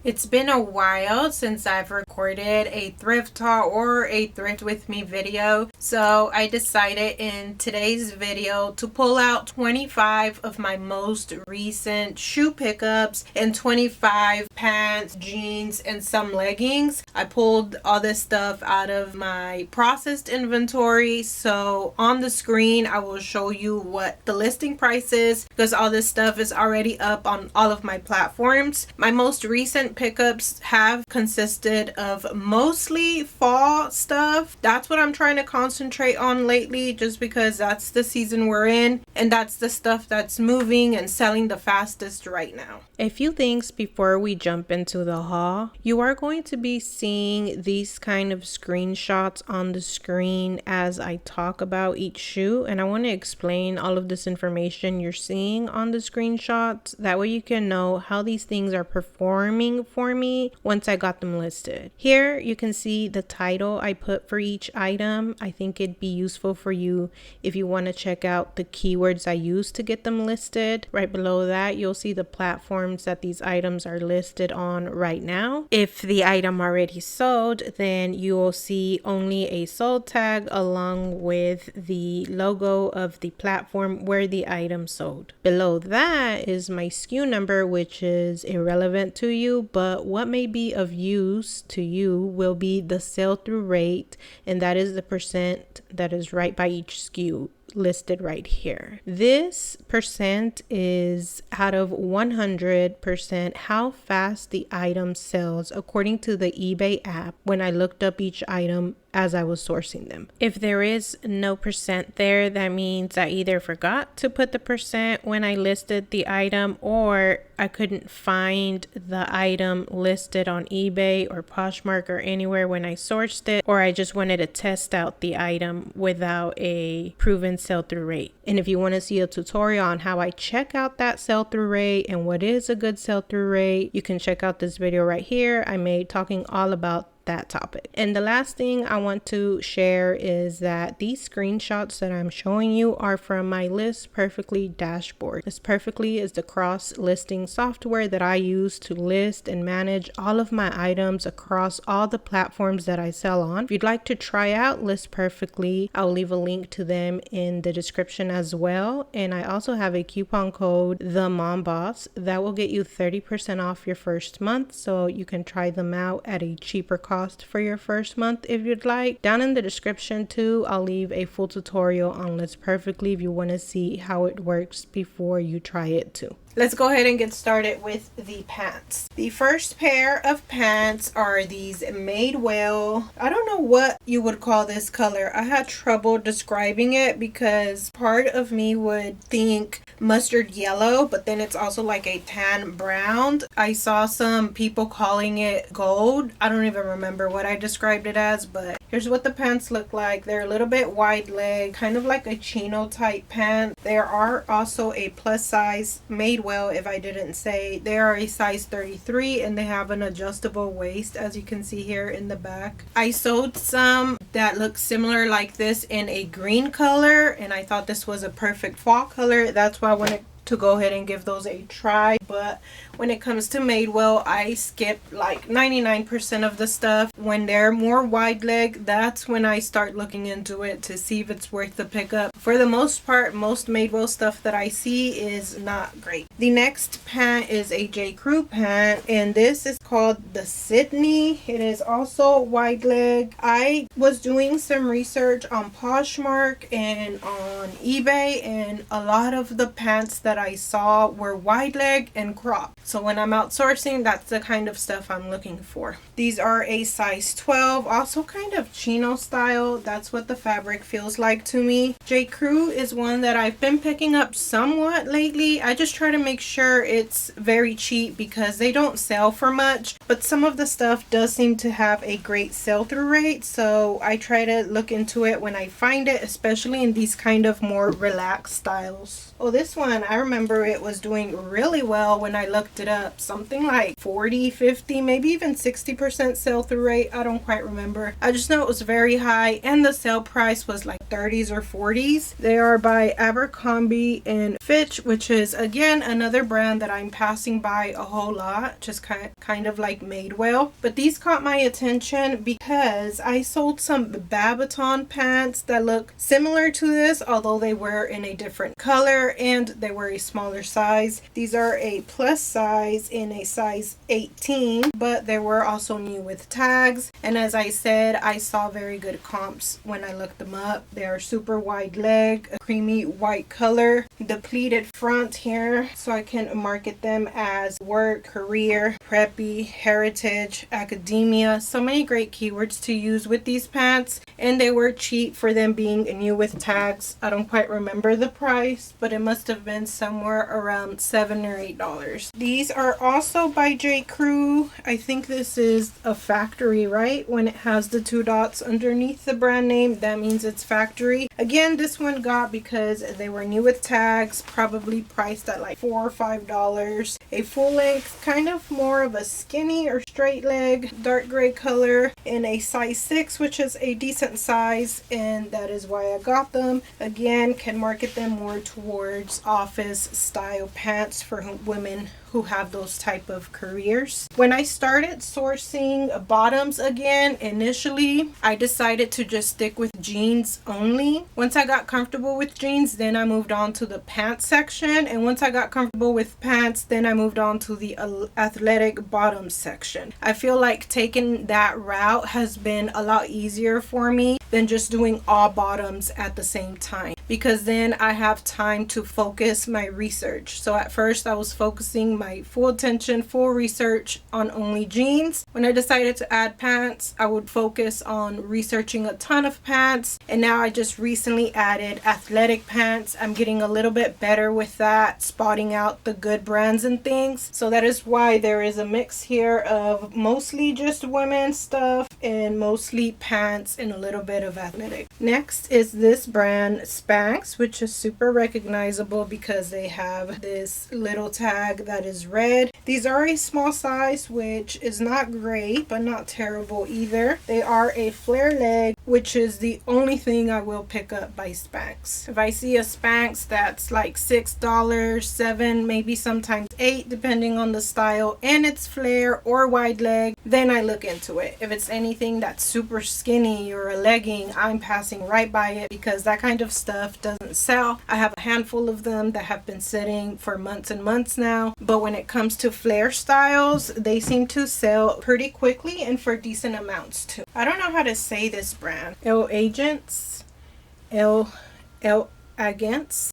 It's been a while since I've recorded a thrift haul or a thrift with me video, so I decided in today's video to pull out 25 of my most recent shoe pickups and 25 pants, jeans, and some leggings. I pulled all this stuff out of my processed inventory, so on the screen I will show you what the listing price is because all this stuff is already up on all of my platforms. My most recent pickups have consisted of mostly fall stuff. That's what I'm trying to concentrate on lately, just because that's the season we're in and that's the stuff that's moving and selling the fastest right now. A few things before we jump into the haul. You are going to be seeing these kind of screenshots on the screen as I talk about each shoe, and I want to explain all of this information you're seeing on the screenshots. That way you can know how these things are performing for me once I got them listed. Here you can see the title I put for each item. I think it'd be useful for you if you want to check out the keywords I use to get them listed. Right below that you'll see the platforms that these items are listed on right now. If the item already sold, then you will see only a sold tag along with the logo of the platform where the item sold. Below that is my SKU number, which is irrelevant to you, but what may be of use to you will be the sell-through rate, and that is the percent that is right by each SKU listed right here. This percent is out of 100% how fast the item sells according to the eBay app when I looked up each item as I was sourcing them. If there is no percent there, that means I either forgot to put the percent when I listed the item, or I couldn't find the item listed on eBay or Poshmark or anywhere when I sourced it, or I just wanted to test out the item without a proven sell-through rate. And if you want to see a tutorial on how I check out that sell-through rate and what is a good sell-through rate, you can check out this video right here I made talking all about that topic. And the last thing I want to share is that these screenshots that I'm showing you are from my List Perfectly dashboard. List Perfectly is the cross listing software that I use to list and manage all of my items across all the platforms that I sell on. If you'd like to try out List Perfectly, I'll leave a link to them in the description as well. And I also have a coupon code, The Mom Boss, that will get you 30% off your first month, so you can try them out at a cheaper cost for your first month if you'd like. Down in the description too, I'll leave a full tutorial on List Perfectly if you want to see how it works before you try it too. Let's go ahead and get started with the pants. The first pair of pants are these Madewell. I don't know what you would call this color. I had trouble describing it because part of me would think mustard yellow, but then it's also like a tan brown. I saw some people calling it gold. I don't even remember what I described it as, but here's what the pants look like. They're a little bit wide leg, kind of like a chino type pant. There are also a plus size Madewell. If I didn't say, they are a size 33 and they have an adjustable waist, as you can see here in the back. I sold some that look similar like this in a green color, and I thought this was a perfect fall color. That's why I wanted to go ahead and give those a try. But when it comes to Madewell, I skip like 99% of the stuff. When they're more wide leg, that's when I start looking into it to see if it's worth the pickup. For the most part, most Madewell stuff that I see is not great. The next pant is a J. Crew pant, and this is called the Sydney. It is also wide leg. I was doing some research on Poshmark and on eBay, and a lot of the pants that I saw were wide leg and crop. So when I'm outsourcing, that's the kind of stuff I'm looking for. These are a size 12, also kind of chino style. That's what the fabric feels like to me. J. Crew is one that I've been picking up somewhat lately. I just try to make sure it's very cheap because they don't sell for much, but some of the stuff does seem to have a great sell-through rate, so I try to look into it when I find it, especially in these kind of more relaxed styles. Oh, this one, I remember it was doing really well when I looked looked it up. Something like 40, 50, maybe even 60% sell-through rate. I don't quite remember. I just know it was very high and the sale price was like 30s or 40s. They are by Abercrombie and Fitch, which is again another brand that I'm passing by a whole lot, just kind of like Madewell. But these caught my attention because I sold some Babaton pants that look similar to this, although they were in a different color and they were a smaller size. These are a plus size in a size 18, but they were also new with tags. And as I said, I saw very good comps when I looked them up. They are super wide leg, a creamy white color, the pleated front here, so I can market them as work, career, preppy, heritage, academia. So many great keywords to use with these pants, and they were cheap for them being new with tags. I don't quite remember the price, but it must have been somewhere around $7 or $8. These are also by J. Crew. I think this is a factory, right? When it has the 2 dots underneath the brand name, that means it's factory. Again, this one got because they were new with tags, probably priced at like $4 or $5. A full length, kind of more of a skinny or straight leg, dark gray color in a size 6, which is a decent size, and that is why I got them. Again, can market them more towards office style pants for women who have those type of careers. When I started sourcing bottoms again, initially I decided to just stick with jeans only. Once I got comfortable with jeans, then I moved on to the pants section, and once I got comfortable with pants, then I moved on to the athletic bottoms section. I feel like taking that route has been a lot easier for me than just doing all bottoms at the same time, because then I have time to focus my research. So at first I was focusing my full attention, full research on only jeans. When I decided to add pants, I would focus on researching a ton of pants, and now I just recently added athletic pants. I'm getting a little bit better with that, spotting out the good brands and things. So that is why there is a mix here of mostly just women's stuff and mostly pants and a little bit of athletic. Next is this brand Spanx, which is super recognizable because they have this little tag that is red. These are a small size, which is not great but not terrible either. They are a flare leg, which is the only thing I will pick up by Spanx. If I see a Spanx that's like $6, $7, maybe sometimes $8 depending on the style, and it's flare or wide leg, then I look into it. If it's anything that's super skinny or a legging, I'm passing right by it because that kind of stuff doesn't sell. I have a handful of them that have been sitting for months and months now, but when it comes to flare styles, they seem to sell pretty quickly and for decent amounts too. I don't know how to say this brand. L Agents.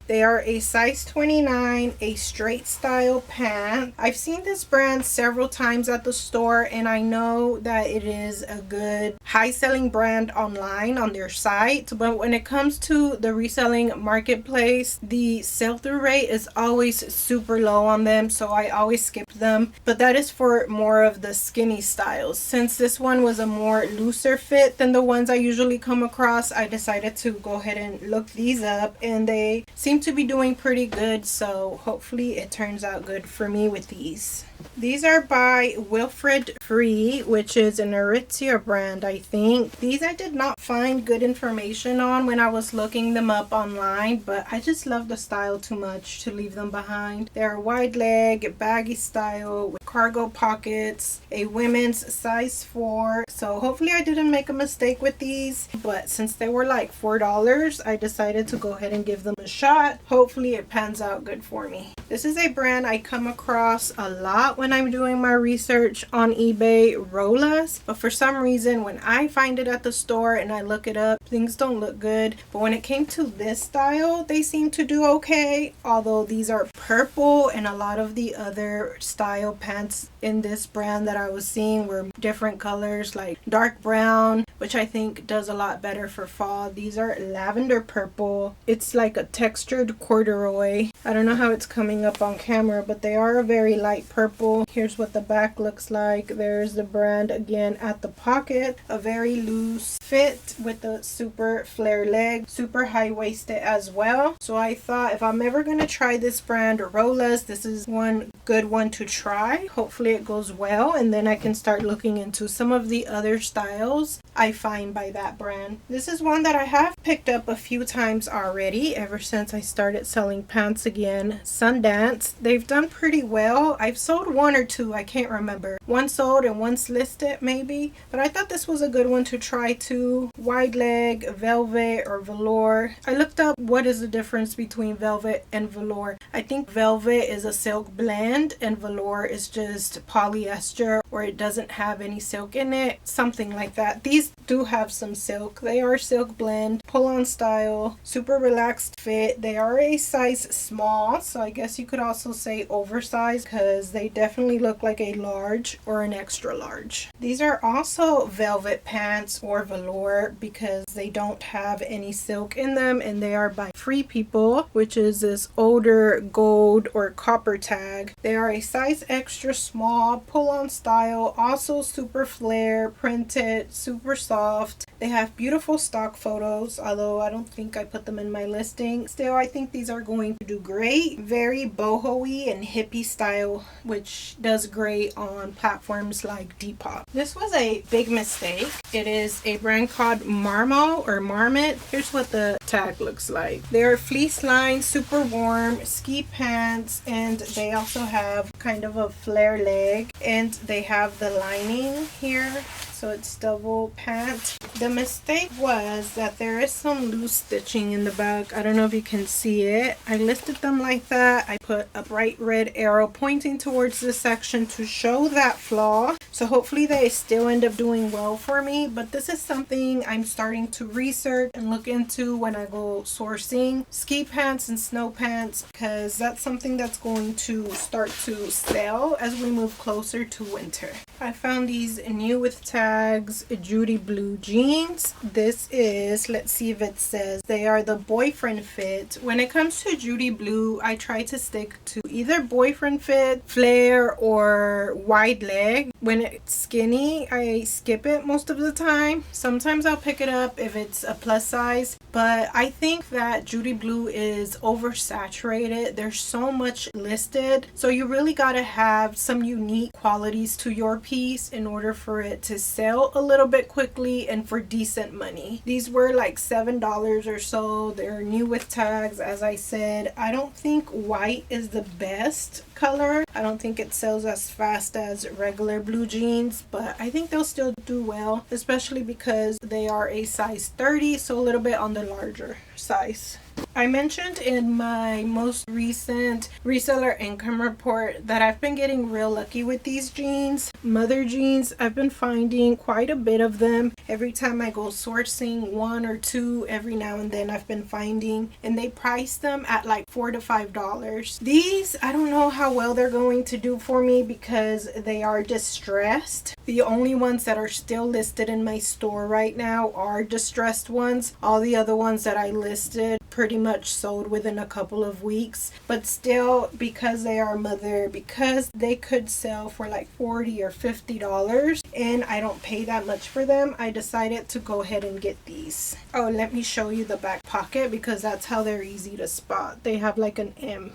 They are a size 29, a straight style pant. I've seen this brand several times at the store, and I know that it is a good high selling brand online on their site, but when it comes to the reselling marketplace, the sell-through rate is always super low on them, so I always skip them. But that is for more of the skinny styles. Since this one was a more looser fit than the ones I usually come across, I decided to go ahead and look these up, and they seem to be doing pretty good, so hopefully it turns out good for me with these. These are by Wilfred Free, which is an Aritzia brand, I think. These I did not find good information on when I was looking them up online, but I just love the style too much to leave them behind. They're wide leg, baggy style with cargo pockets, a women's size 4. So hopefully I didn't make a mistake with these, but since they were like $4, I decided to go ahead and give them a shot. Hopefully it pans out good for me. This is a brand I come across a lot when I'm doing my research on eBay, Rolas, but for some reason when I find it at the store and I look it up, things don't look good. But when it came to this style, they seem to do okay, although these are purple, and a lot of the other style pants in this brand that I was seeing were different colors, like dark brown, which I think does a lot better for fall. These are lavender purple. It's like a textured corduroy. I don't know how it's coming showing up on camera, but they are a very light purple. Here's what the back looks like. There's the brand again at the pocket. A very loose fit with a super flare leg, super high-waisted as well. So I thought if I'm ever going to try this brand, Rolas, this is one good one to try. Hopefully it goes well, and then I can start looking into some of the other styles I find by that brand. This is one that I have picked up a few times already ever since I started selling pants again. Sundance. They've done pretty well. I've sold one or two, I can't remember. One sold and one's listed maybe, but I thought this was a good one to try too. Wide leg, velvet or velour. I looked up what is the difference between velvet and velour. I think velvet is a silk blend and velour is just polyester, or it doesn't have any silk in it, something like that. These do have some silk. They are silk blend, pull-on style, super relaxed fit. They are a size small, so I guess you could also say oversized, because they definitely look like a large or an extra large. These are also velvet pants or velour because they don't have any silk in them, and they are by Free People, which is this older gold or copper tag. They are a size extra small, pull-on style, also super flare, printed, super soft. They have beautiful stock photos, although I don't think I put them in my listing. Still, I think these are going to do great. Very boho-y and hippie style, which does great on platforms like Depop. This was a big mistake. It is a brand called Marmo or Marmot. Here's what the tag looks like. They are fleece lined, super warm, ski pants, and they also have kind of a flare leg, and they have the lining here, so it's double pant. The mistake was that there is some loose stitching in the back. I don't know if you can see it. I listed them like that. I put a bright red arrow pointing towards this section to show that flaw. So hopefully they still end up doing well for me. But this is something I'm starting to research and look into when I go sourcing ski pants and snow pants, because that's something that's going to start to sell as we move closer to winter. I found these new with tags, Judy Blue jeans. This is, let's see if it says, they are the boyfriend fit. When it comes to Judy Blue, I try to stick to either boyfriend fit, flare, or wide leg. When it's skinny, I skip it most of the time. Sometimes I'll pick it up if it's a plus size, but I think that Judy Blue is oversaturated. There's so much listed, so you really gotta have some unique qualities to your piece in order for it to sell a little bit quickly and for decent money. These were like $7 or so. They're new with tags, as I said. I don't think white is the best color. I don't think it sells as fast as regular blue jeans, but I think they'll still do well, especially because they are a size 30, so a little bit on the larger size. I mentioned in my most recent reseller income report that I've been getting real lucky with these jeans. Mother jeans, I've been finding quite a bit of them. Every time I go sourcing, one or two every now and then I've been finding, and they price them at like $4 to $5. These, I don't know how well they're going to do for me because they are distressed. The only ones that are still listed in my store right now are distressed ones. All the other ones that I listed pretty much sold within a couple of weeks, but still, because they are mother, because they could sell for like $40 or $50 and I don't pay that much for them, I decided to go ahead and get these. Oh, let me show you the back pocket because that's how they're easy to spot. They have like an M.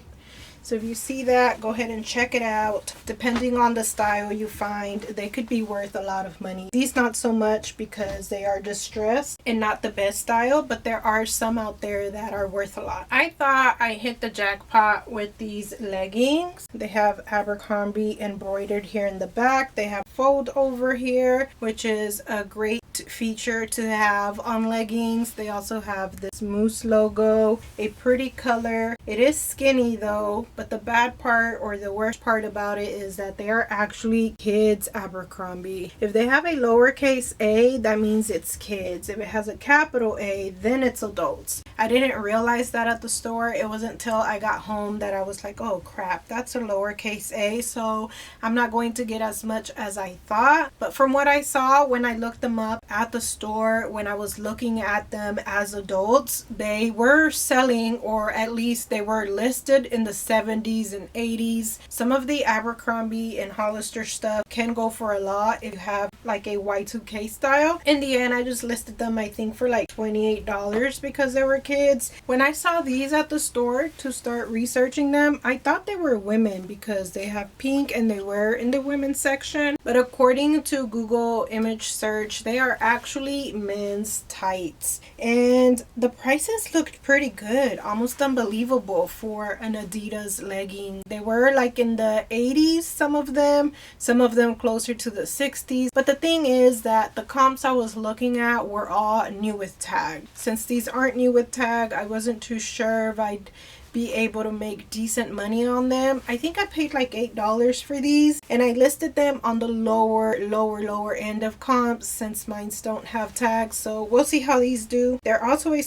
So if you see that, go ahead and check it out. Depending on the style you find, they could be worth a lot of money. These not so much because they are distressed and not the best style, but there are some out there that are worth a lot. I thought I hit the jackpot with these leggings. They have Abercrombie embroidered here in the back. They have fold over here, which is a great feature to have on leggings. They also have this moose logo, a pretty color. It is skinny though, but the bad part or the worst part about it is that they are actually kids Abercrombie. If they have a lowercase a, that means it's kids. If it has a capital A, then it's adults. I didn't realize that at the store. It wasn't until I got home that I was like, oh crap, that's a lowercase a, so I'm not going to get as much as I thought. But from what I saw when I looked them up at the store, when I was looking at them as adults, they were selling, or at least they were listed in the 70s and 80s. Some of the Abercrombie and Hollister stuff can go for a lot if you have like a Y2K style. In the end, I just listed them, I think, for like $28 because they were kids. When I saw these at the store to start researching them, I thought they were women because they have pink and they were in the women's section. But according to Google image search, they are actually men's tights. And the prices looked pretty good, almost unbelievable for an Adidas legging. They were like in the 80s, some of them closer to the 60s. But the thing is that the comps I was looking at were all new with tag. Since these aren't new with tag, I wasn't too sure if I'd be able to make decent money on them. I think I paid like $8 for these, and I listed them on the lower end of comps since mine don't have tags. So we'll see how these do. They're also a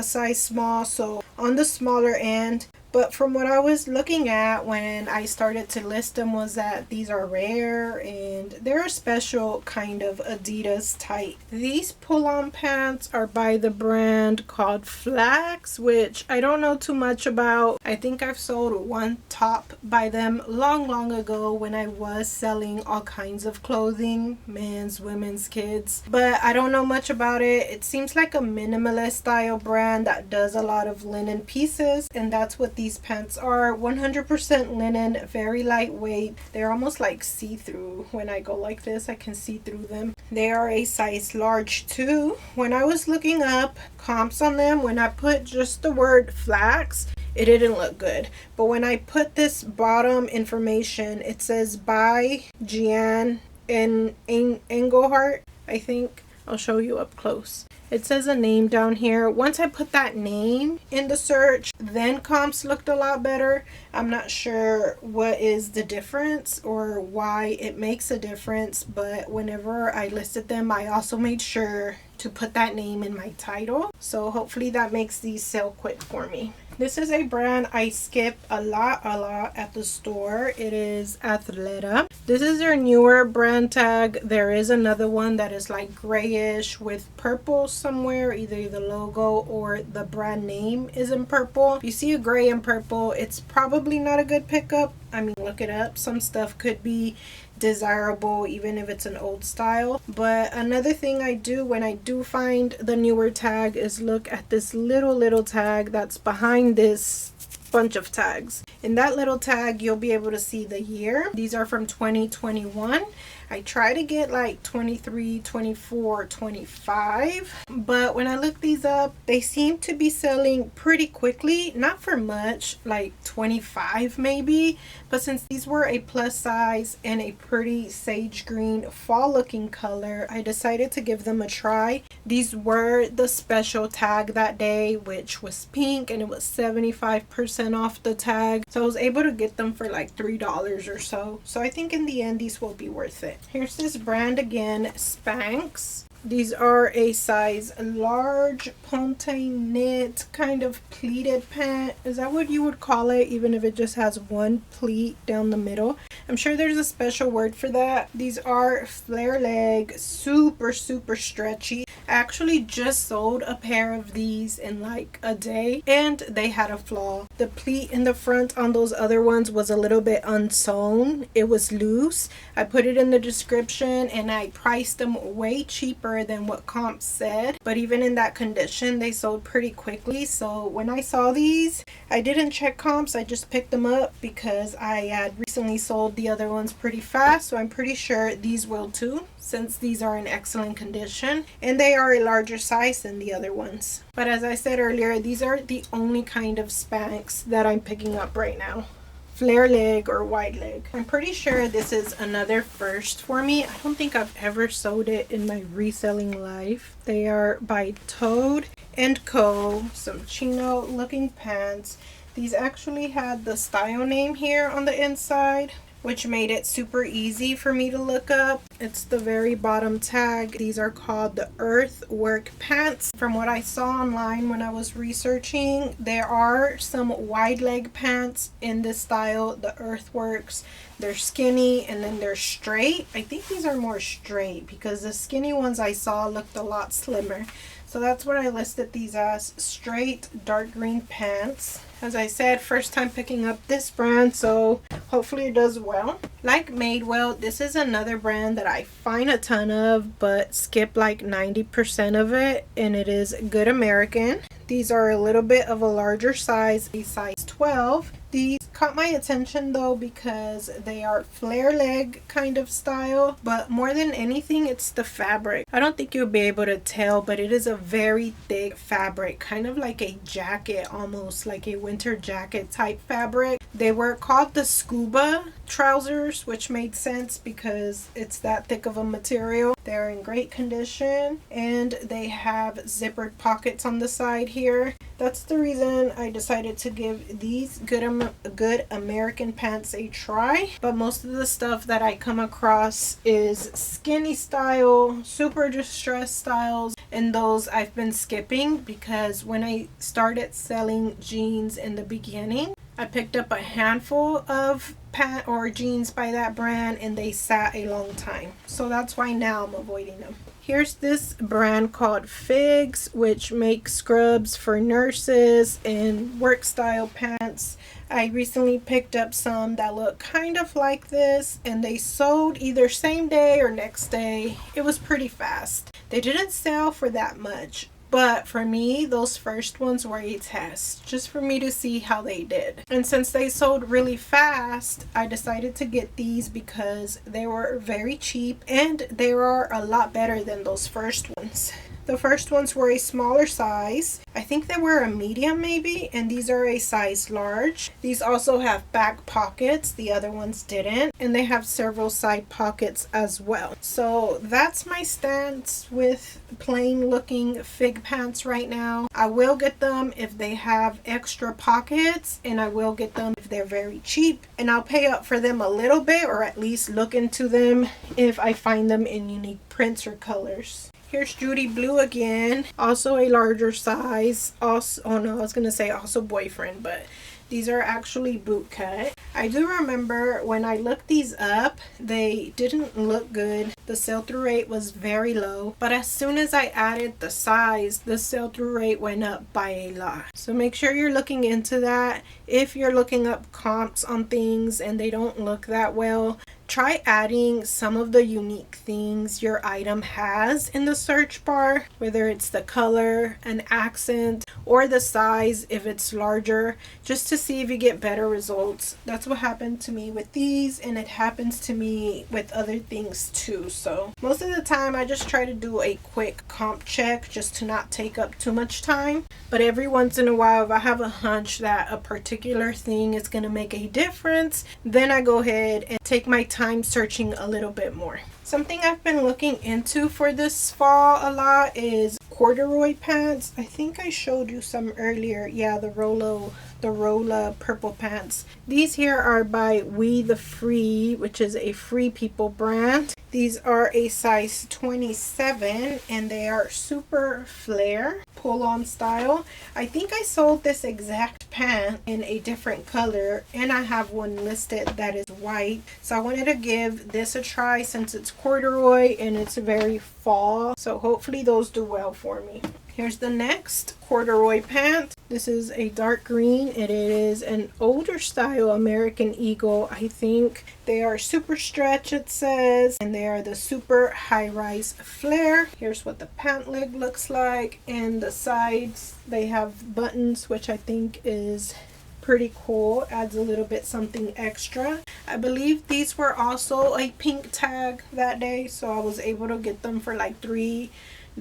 size small, so on the smaller end. But from what I was looking at when I started to list them was that these are rare and they're a special kind of Adidas tight. These pull-on pants are by the brand called Flax, which I don't know too much about. I think I've sold one top by them long ago when I was selling all kinds of clothing, men's, women's, kids. But I don't know much about it. It seems like a minimalist style brand that does a lot of linen pieces, and that's what these pants are. 100% linen, very lightweight. They're almost like see-through. When I go like this, I can see through them. They are a size large too. When I was looking up comps on them, when I put just the word Flax, it didn't look good. But when I put this bottom information, it says by Gian and Engelhart, I think. I'll show you up close. It says a name down here. Once I put that name in the search, then comps looked a lot better. I'm not sure what is the difference or why it makes a difference, but whenever I listed them, I also made sure to put that name in my title. So hopefully that makes these sell quick for me. This is a brand I skip a lot at the store. It is Athleta. This is their newer brand tag. There is another one that is like grayish with purple somewhere. Either the logo or the brand name is in purple. If you see a gray and purple, it's probably not a good pickup. I mean, look it up. Some stuff could be desirable even if it's an old style. But another thing I do when I do find the newer tag is look at this little tag that's behind this bunch of tags. In that little tag, you'll be able to see the year. These are from 2021. I try to get like 23, 24, 25, but when I look these up, they seem to be selling pretty quickly. Not for much, like 25 maybe, but since these were a plus size and a pretty sage green fall looking color, I decided to give them a try. These were the special tag that day, which was pink, and it was 75% off the tag, so I was able to get them for like $3 or so. So I think in the end these will be worth it. Here's this brand again, Spanx. These are a size large ponte knit kind of pleated pant. Is that what you would call it, even if it just has one pleat down the middle? I'm sure there's a special word for that. These are flare leg, super stretchy. I actually just sold a pair of these in like a day and they had a flaw. The pleat in the front on those other ones was a little bit unsewn. It was loose. I put it in the description and I priced them way cheaper than what comps said, but even in that condition they sold pretty quickly. So when I saw these, I didn't check comps, I just picked them up because I had recently sold the other ones pretty fast, so I'm pretty sure these will too, since these are in excellent condition and they are a larger size than the other ones. But as I said earlier, these are the only kind of Spanx that I'm picking up right now. Flare leg or wide leg. I'm pretty sure this is another first for me. I don't think I've ever sold it in my reselling life. They are by Toad & Co. Some chino looking pants. These actually had the style name here on the inside. which made it super easy for me to look up. It's the very bottom tag. These are called the Earthwork pants. From what I saw online when I was researching, there are some wide leg pants in this style, the Earthworks. They're skinny and then they're straight. I think these are more straight because the skinny ones I saw looked a lot slimmer. So that's what I listed these as, straight dark green pants. As I said, first time picking up this brand, so hopefully it does well. Like Madewell, this is another brand that I find a ton of but skip like 90% of it, and it is Good American. These are a little bit of a larger size, a size 12. These caught my attention though because they are flare leg kind of style, but more than anything it's the fabric. I don't think you'll be able to tell, but it is a very thick fabric, kind of like a jacket, almost like a winter jacket type fabric. They were called the scuba trousers, which made sense because it's that thick of a material. They're in great condition and they have zippered pockets on the side here. That's the reason I decided to give these Good American pants a try. But most of the stuff that I come across is skinny style, super distressed styles, and those I've been skipping because when I started selling jeans in the beginning, I picked up a handful of pants or jeans by that brand and they sat a long time. So that's why now I'm avoiding them. Here's this brand called Figs, which makes scrubs for nurses and work style pants. I recently picked up some that look kind of like this and they sold either same day or next day. It was pretty fast. They didn't sell for that much. But for me, those first ones were a test, just for me to see how they did. And since they sold really fast, I decided to get these because they were very cheap and they are a lot better than those first ones. The first ones were a smaller size. I think they were a medium maybe, and these are a size large. These also have back pockets. The other ones didn't. And they have several side pockets as well. So that's my stance with plain looking fig pants right now. I will get them if they have extra pockets, and I will get them if they're very cheap. And I'll pay up for them a little bit, or at least look into them if I find them in unique prints or colors. Here's Judy Blue again, also a larger size. Also, oh no, I was gonna say also boyfriend, but these are actually boot cut. I do remember when I looked these up, they didn't look good. The sell-through rate was very low, but as soon as I added the size, the sell-through rate went up by a lot. So make sure you're looking into that. If you're looking up comps on things and they don't look that well, try adding some of the unique things your item has in the search bar, whether it's the color, an accent, or the size if it's larger, just to see if you get better results. That's what happened to me with these, and it happens to me with other things too. So most of the time I just try to do a quick comp check just to not take up too much time. But every once in a while, if I have a hunch that a particular thing is going to make a difference, then I go ahead and take my time searching a little bit more. Something I've been looking into for this fall a lot is corduroy pants. I think I showed you some earlier. Yeah, the Rolla purple pants. These here are by We the Free, which is a Free People brand. These are a size 27 and they are super flare pull-on style. I think I sold this exact pant in a different color, and I have one listed that is white. So I wanted to give this a try since it's corduroy and it's very fall. So hopefully those do well for me. Here's the next corduroy pant. This is a dark green. It is an older style American Eagle, I think. They are super stretch, it says, and they are the super high-rise flare. Here's what the pant leg looks like, and the sides, they have buttons, which I think is pretty cool. Adds a little bit something extra. I believe these were also a pink tag that day, so I was able to get them for like $3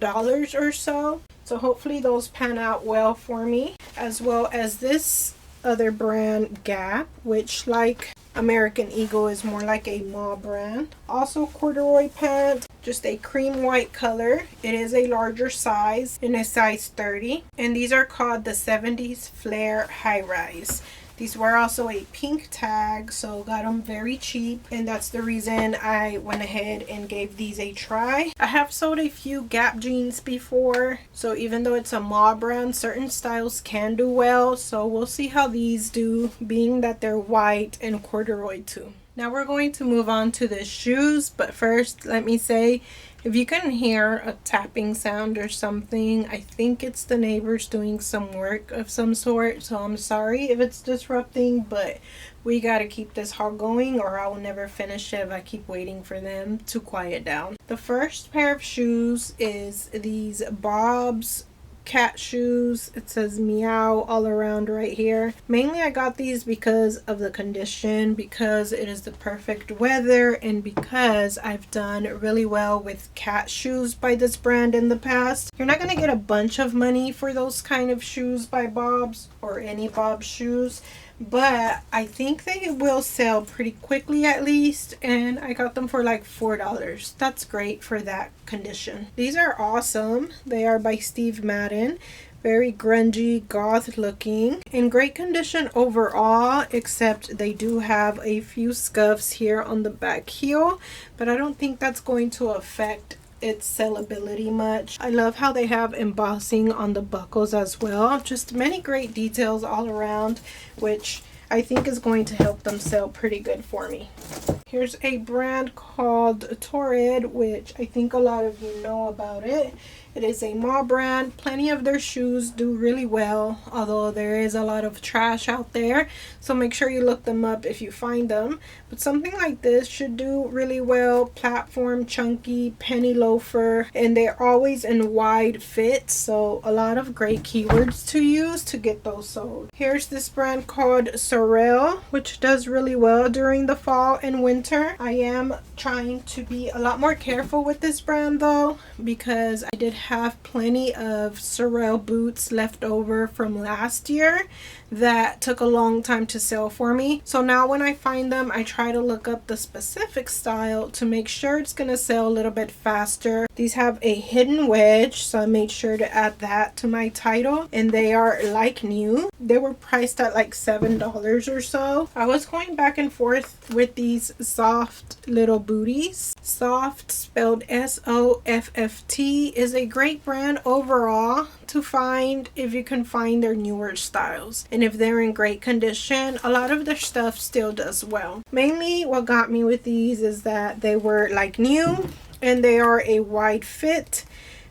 or so. So hopefully those pan out well for me, as well as this other brand, Gap, which like American Eagle is more like a mall brand. Also corduroy pant, just a cream white color. It is a larger size in a size 30, and these are called the 70s Flare High Rise. These were also a pink tag, so got them very cheap, and that's the reason I went ahead and gave these a try. I have sold a few Gap jeans before, so even though it's a mall brand, certain styles can do well, so we'll see how these do, being that they're white and corduroy too. Now we're going to move on to the shoes, but first let me say, if you can hear a tapping sound or something, I think it's the neighbors doing some work of some sort, so I'm sorry if it's disrupting, but we gotta keep this haul going or I will never finish it if I keep waiting for them to quiet down. The first pair of shoes is these Bob's cat shoes. It says meow all around right here. Mainly I got these because of the condition, because it is the perfect weather, and because I've done really well with cat shoes by this brand in the past. You're not gonna get a bunch of money for those kind of shoes by Bob's or any Bob's shoes, but I think they will sell pretty quickly at least, and I got them for like $4. That's great for that condition. These are awesome. They are by Steve Madden. Very grungy, goth looking, in great condition overall, except they do have a few scuffs here on the back heel, but I don't think that's going to affect its sellability much. I love how they have embossing on the buckles as well. Just many great details all around, which I think is going to help them sell pretty good for me. Here's a brand called Torrid, which I think a lot of you know about it. It is a mall brand. Plenty of their shoes do really well, although there is a lot of trash out there, so make sure you look them up if you find them. But something like this should do really well. Platform, chunky, penny loafer, and they're always in wide fit, so a lot of great keywords to use to get those sold. Here's this brand called Resell, which does really well during the fall and winter. I am trying to be a lot more careful with this brand though, because I did have plenty of Resell boots left over from last year that took a long time to sell for me. So now when I find them, I try to look up the specific style to make sure it's gonna sell a little bit faster. These have a hidden wedge, so I made sure to add that to my title, and they are like new. They were priced at like $7 or so. I was going back and forth with these soft little booties. Soft, spelled S-O-F-F-T, is a great brand overall to find if you can find their newer styles, and if they're in great condition. A lot of their stuff still does well. Mainly what got me with these is that they were like new, and they are a wide fit.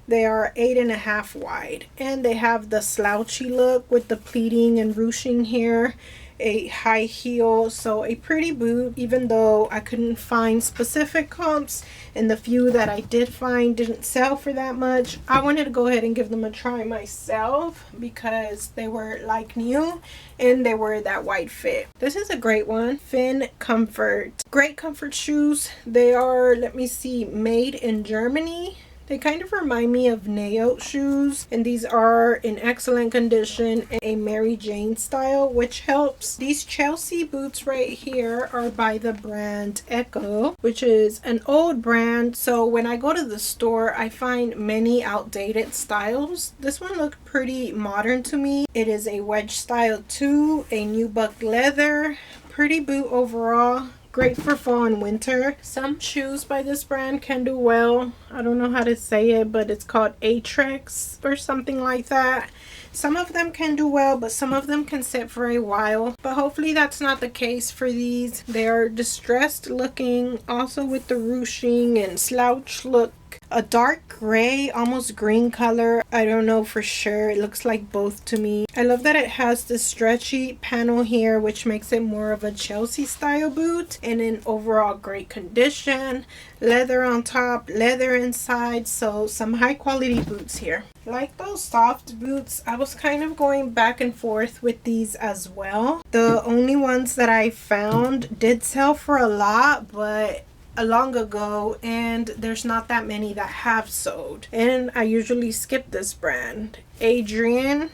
They are 8.5 wide, and they have the slouchy look with the pleating and ruching here. A high heel, so a pretty boot, even though I couldn't find specific comps, and the few that I did find didn't sell for that much. I wanted to go ahead and give them a try myself because they were like new and they were that wide fit. This is a great one. Fin Comfort. Great comfort shoes. They are, let me see, made in Germany. They kind of remind me of Naote shoes, and these are in excellent condition, a Mary Jane style, which helps. These Chelsea boots right here are by the brand Echo, which is an old brand, so when I go to the store I find many outdated styles. This one looked pretty modern to me. It is a wedge style too, a nubuck leather, pretty boot overall. Great for fall and winter. Some shoes by this brand can do well. I don't know how to say it, but it's called Atrex or something like that. Some of them can do well, but some of them can sit for a while. But hopefully that's not the case for these. They are distressed looking, also with the ruching and slouch look. A dark gray, almost green color. I don't know for sure. It looks like both to me. I love that it has this stretchy panel here, which makes it more of a Chelsea style boot, and in overall great condition. Leather on top, leather inside, so some high quality boots here. Like those soft boots, I was kind of going back and forth with these as well. The only ones that I found did sell for a lot, but long ago, and there's not that many that have sold, and I usually skip this brand. Adrian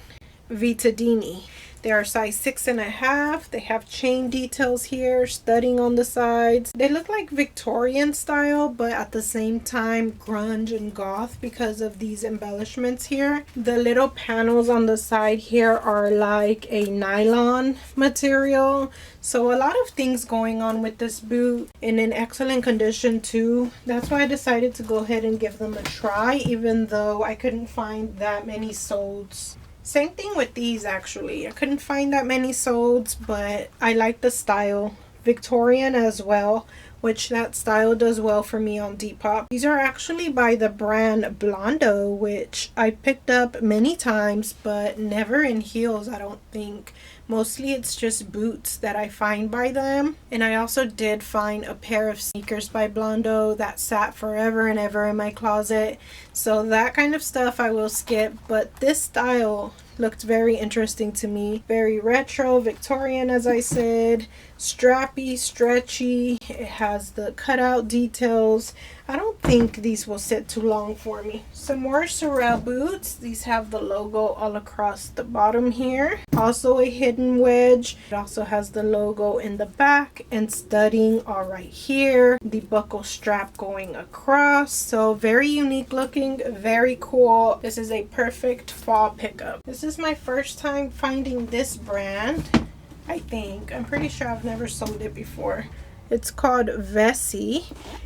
Vitadini. They are size 6.5. They have chain details here, studding on the sides. They look like Victorian style, but at the same time grunge and goth because of these embellishments here. The little panels on the side here are like a nylon material. So a lot of things going on with this boot, and in excellent condition too. That's why I decided to go ahead and give them a try, even though I couldn't find that many solds. Same thing with these actually. I couldn't find that many solds, but I like the style. Victorian as well, which that style does well for me on Depop. These are actually by the brand Blondo, which I picked up many times, but never in heels, I don't think. Mostly it's just boots that I find by them. And I also did find a pair of sneakers by Blondo that sat forever and ever in my closet. So that kind of stuff I will skip, but this style looked very interesting to me. Very retro, Victorian as I said, strappy, stretchy. It has the cutout details. I don't think these will sit too long for me. Some more Resell boots. These have the logo all across the bottom here. Also a hidden wedge. It also has the logo in the back and studding all right here. The buckle strap going across. So very unique looking, very cool. This is a perfect fall pickup. This is my first time finding this brand, I think. I'm pretty sure I've never sold it before. It's called Resell,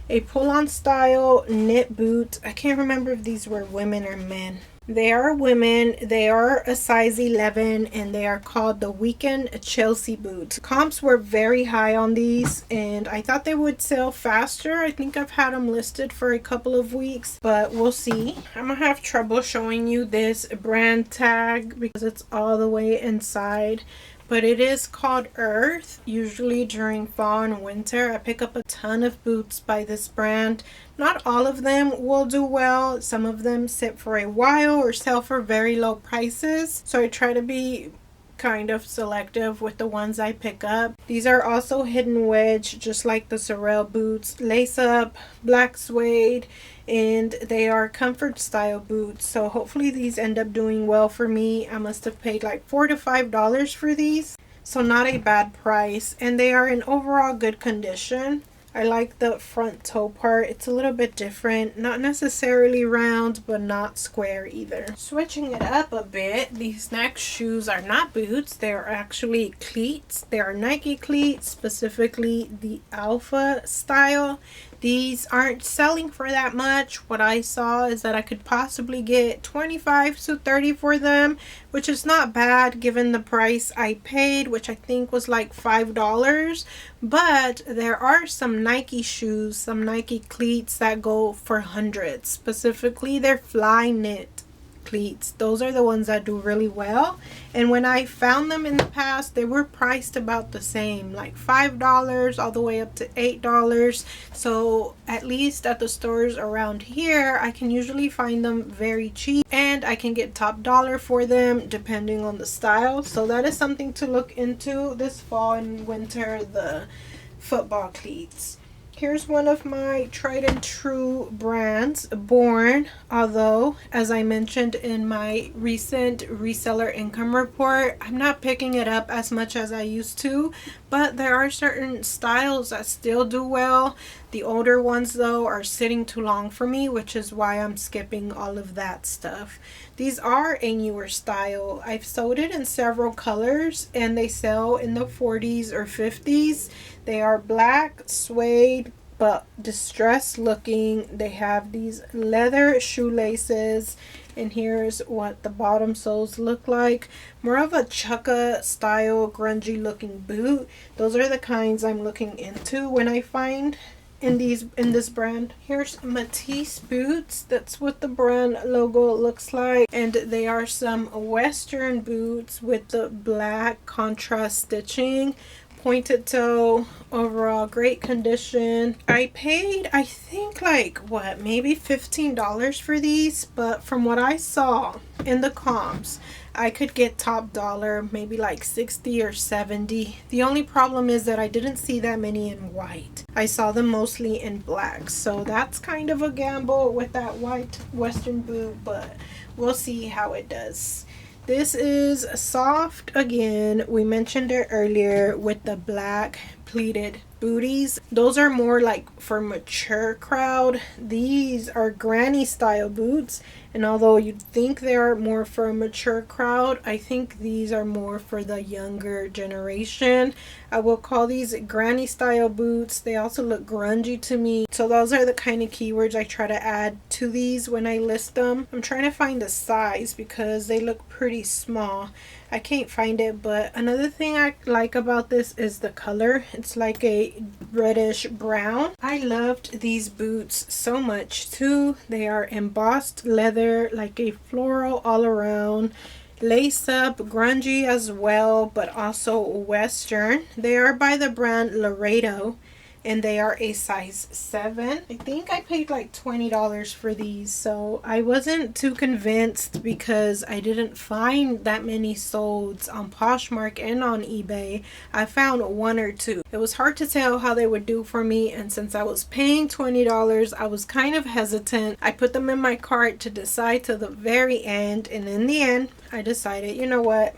a pull-on style knit boot. I can't remember if these were women or men. They are women. They are a size 11 and they are called the Weekend Chelsea boot. Comps were very high on these and I thought they would sell faster. I think I've had them listed for a couple of weeks, but we'll see. I'm gonna have trouble showing you this brand tag because it's all the way inside. But it is called Earth. Usually during fall and winter, I pick up a ton of boots by this brand. Not all of them will do well. Some of them sit for a while or sell for very low prices. So I try to be kind of selective with the ones I pick up. These are also hidden wedge, just like the Resell boots. Lace up, black suede, and they are comfort style boots. So hopefully these end up doing well for me. I must have paid like $4 to $5 for these. So not a bad price, and they are in overall good condition. I like the front toe part. It's a little bit different. Not necessarily round, but not square either. Switching it up a bit, these next shoes are not boots. They are actually cleats. They are Nike cleats, specifically the Alpha style. These aren't selling for that much. What I saw is that I could possibly get 25 to 30 for them, which is not bad given the price I paid, which I think was like $5. But there are some Nike shoes, some Nike cleats that go for hundreds. Specifically, they're fly knit cleats. Those are the ones that do really well, and when I found them in the past, they were priced about the same, like $5 all the way up to $8. So at least at the stores around here, I can usually find them very cheap, and I can get top dollar for them depending on the style. So that is something to look into this fall and winter, the football cleats. Here's one of my tried and true brands, Born. Although, as I mentioned in my recent reseller income report, I'm not picking it up as much as I used to, but there are certain styles that still do well. The older ones though are sitting too long for me, which is why I'm skipping all of that stuff. These are a newer style. I've sold it in several colors and they sell in the 40s or 50s. They are black suede but distressed looking. They have these leather shoelaces, and here's what the bottom soles look like. More of a chukka style grungy looking boot. Those are the kinds I'm looking into when I find in this brand. Here's Matisse boots. That's what the brand logo looks like, and they are some Western boots with the black contrast stitching. Pointed toe, overall great condition. I paid, I think, like what, maybe $15 for these, but from what I saw in the comps, I could get top dollar, maybe like 60 or 70. The only problem is that I didn't see that many in white. I saw them mostly in black, so that's kind of a gamble with that white Western boot, but we'll see how it does. This is soft again. We mentioned it earlier with the black pleated booties. Those are more like for mature crowd. These are granny style boots, and although you'd think they are more for a mature crowd, I think these are more for the younger generation. I will call these granny style boots. They also look grungy to me. So those are the kind of keywords I try to add to these when I list them. I'm trying to find the size because they look pretty small. I can't find it, but another thing I like about this is the color. It's like a reddish brown. I loved these boots so much too. They are embossed leather, like a floral all around. Lace up, grungy as well, but also Western. They are by the brand Laredo, and they are a size 7. I think I paid like $20 for these, so I wasn't too convinced because I didn't find that many solds on Poshmark and on eBay. I found 1 or 2. It was hard to tell how they would do for me, and since I was paying $20, I was kind of hesitant. I put them in my cart to decide to the very end, and in the end, I decided, you know what?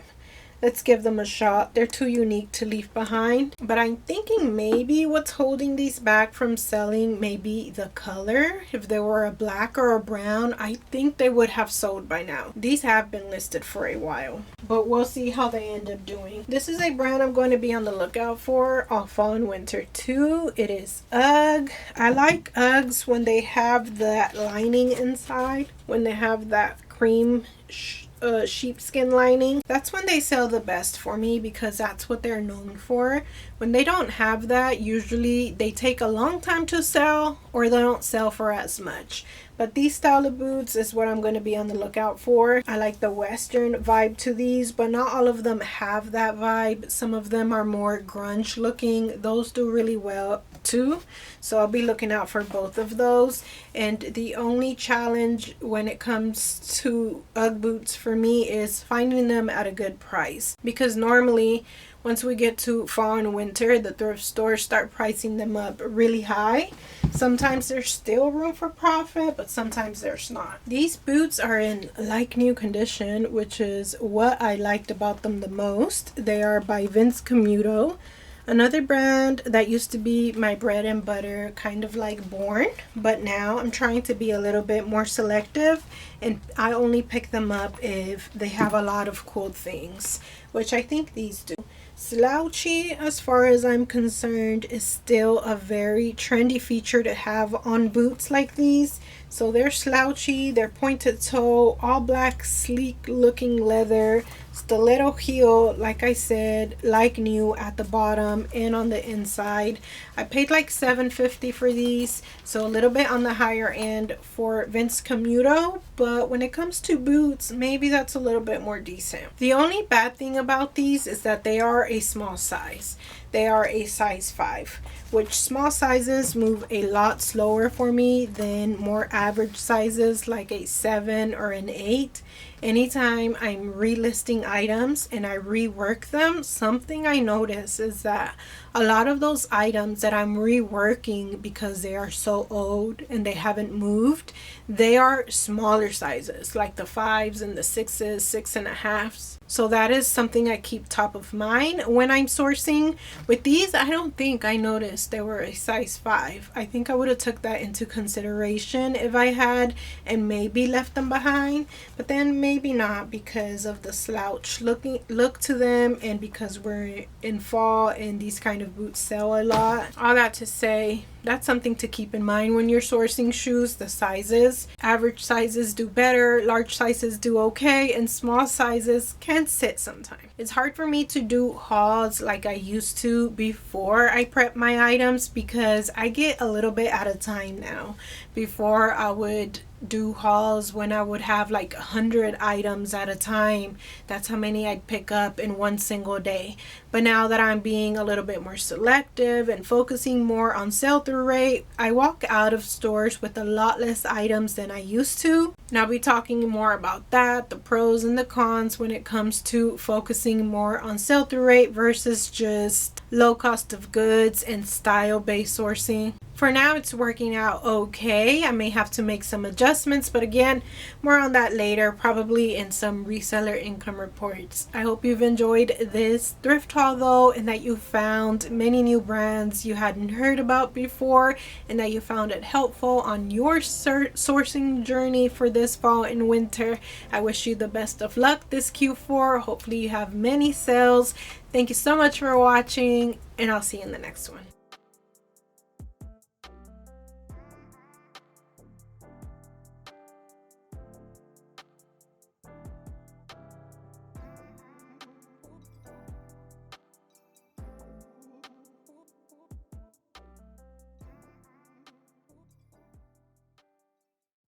Let's give them a shot. They're too unique to leave behind. But I'm thinking maybe what's holding these back from selling may be the color. If they were a black or a brown, I think they would have sold by now. These have been listed for a while, but we'll see how they end up doing. This is a brand I'm going to be on the lookout for all fall and winter too. It is UGG. I like UGGs when they have that lining inside, when they have that cream sheepskin lining. That's when they sell the best for me because that's what they're known for. When they don't have that, usually they take a long time to sell or they don't sell for as much. But these style of boots is what I'm going to be on the lookout for. I like the Western vibe to these, but not all of them have that vibe. Some of them are more grunge looking. Those do really well too. So I'll be looking out for both of those. And the only challenge when it comes to UGG boots for me is finding them at a good price. Because normally once we get to fall and winter, the thrift stores start pricing them up really high. Sometimes there's still room for profit, but sometimes there's not. These boots are in like new condition, which is what I liked about them the most. They are by Vince Camuto, another brand that used to be my bread and butter, kind of like Born, but now I'm trying to be a little bit more selective, and I only pick them up if they have a lot of cool things, which I think these do. Slouchy, as far as I'm concerned, is still a very trendy feature to have on boots like these. So they're slouchy, they're pointed toe, all black, sleek looking leather, stiletto heel, like I said, like new at the bottom and on the inside. I paid like $7.50 for these, so a little bit on the higher end for Vince Camuto, but when it comes to boots, maybe that's a little bit more decent. The only bad thing about these is that they are a small size. They are a size 5, which small sizes move a lot slower for me than more average sizes like a 7 or an 8. Anytime I'm relisting items and I rework them, something I notice is that a lot of those items that I'm reworking because they are so old and they haven't moved, they are smaller sizes like the 5s and the 6s, 6.5s. So that is something I keep top of mind when I'm sourcing. With these, I don't think I noticed they were a size 5. I think I would have took that into consideration if I had and maybe left them behind, but then maybe not because of the slouch look to them and because we're in fall and these kind of boots sell a lot. All that to say, that's something to keep in mind when you're sourcing shoes, the sizes. Average sizes do better, large sizes do okay, and small sizes can sit sometimes. It's hard for me to do hauls like I used to before I prep my items because I get a little bit at a time now. Before I would do hauls when I would have like 100 items at a time. That's how many I'd pick up in one single day. But now that I'm being a little bit more selective and focusing more on sell-through rate, I walk out of stores with a lot less items than I used to. And I'll be talking more about that, the pros and the cons when it comes to focusing more on sell-through rate versus just low cost of goods and style-based sourcing. For now, it's working out okay. I may have to make some adjustments, but again, more on that later, probably in some reseller income reports. I hope you've enjoyed this thrift haul though, and that you found many new brands you hadn't heard about before, and that you found it helpful on your sourcing journey for this fall and winter. I wish you the best of luck this Q4. Hopefully you have many sales. Thank you so much for watching, and I'll see you in the next one.